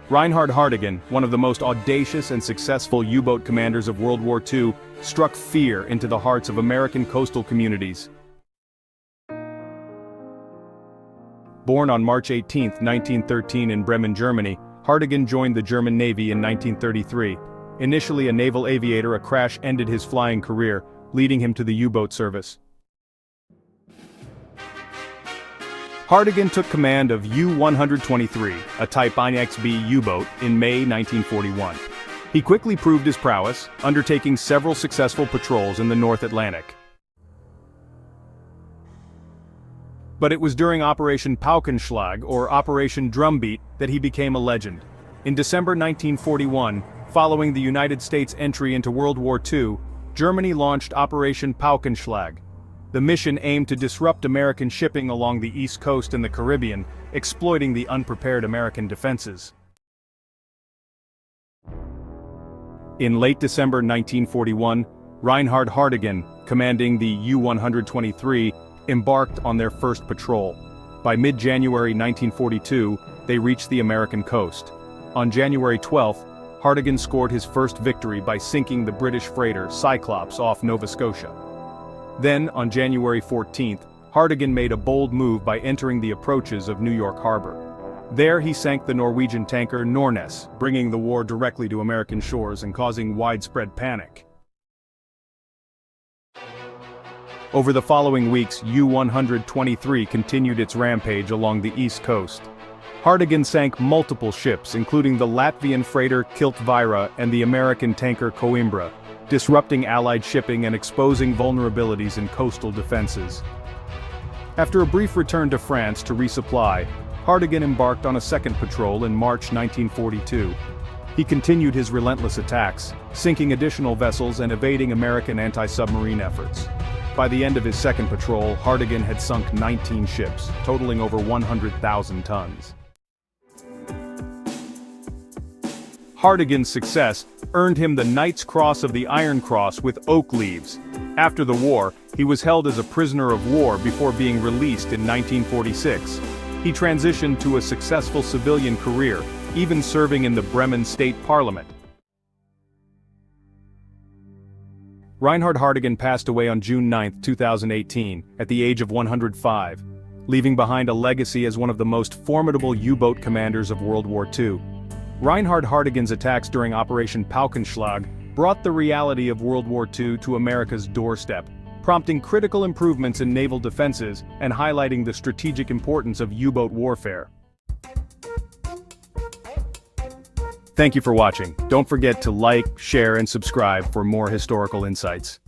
Reinhard Hardegen, one of the most audacious and successful U-boat commanders of World War II, struck fear into the hearts of American coastal communities. Born on March 18, 1913 in Bremen, Germany, Hardegen joined the German Navy in 1933. Initially a naval aviator, a crash ended his flying career, leading him to the U-boat service. Hardegen took command of U-123, a Type 9XB U-boat, in May 1941. He quickly proved his prowess, undertaking several successful patrols in the North Atlantic. But it was during Operation Paukenschlag, or Operation Drumbeat, that he became a legend. In December 1941, following the United States' entry into World War II, Germany launched Operation Paukenschlag. The mission aimed to disrupt American shipping along the East Coast and the Caribbean, exploiting the unprepared American defenses. In late December 1941, Reinhard Hardegen, commanding the U-123, embarked on their first patrol. By mid-January 1942, they reached the American coast. On January 12, Hardegen scored his first victory by sinking the British freighter Cyclops off Nova Scotia. Then, on January 14th, Hardegen made a bold move by entering the approaches of New York Harbor. There he sank the Norwegian tanker Nornes, bringing the war directly to American shores and causing widespread panic. Over the following weeks, U-123 continued its rampage along the East Coast. Hardegen sank multiple ships, including the Latvian freighter Kiltvira and the American tanker Coimbra, disrupting Allied shipping and exposing vulnerabilities in coastal defenses. After a brief return to France to resupply, Hardegen embarked on a second patrol in March 1942. He continued his relentless attacks, sinking additional vessels and evading American anti-submarine efforts. By the end of his second patrol, Hardegen had sunk 19 ships, totaling over 100,000 tons. Hardegen's success earned him the Knight's Cross of the Iron Cross with oak leaves. After the war, he was held as a prisoner of war before being released in 1946. He transitioned to a successful civilian career, even serving in the Bremen State Parliament. Reinhard Hardegen passed away on June 9, 2018, at the age of 105, leaving behind a legacy as one of the most formidable U-boat commanders of World War II. Reinhard Hardegen's attacks during Operation Paukenschlag brought the reality of World War II to America's doorstep, prompting critical improvements in naval defenses and highlighting the strategic importance of U-boat warfare. Thank you for watching. Don't forget to like, share, and subscribe for more historical insights.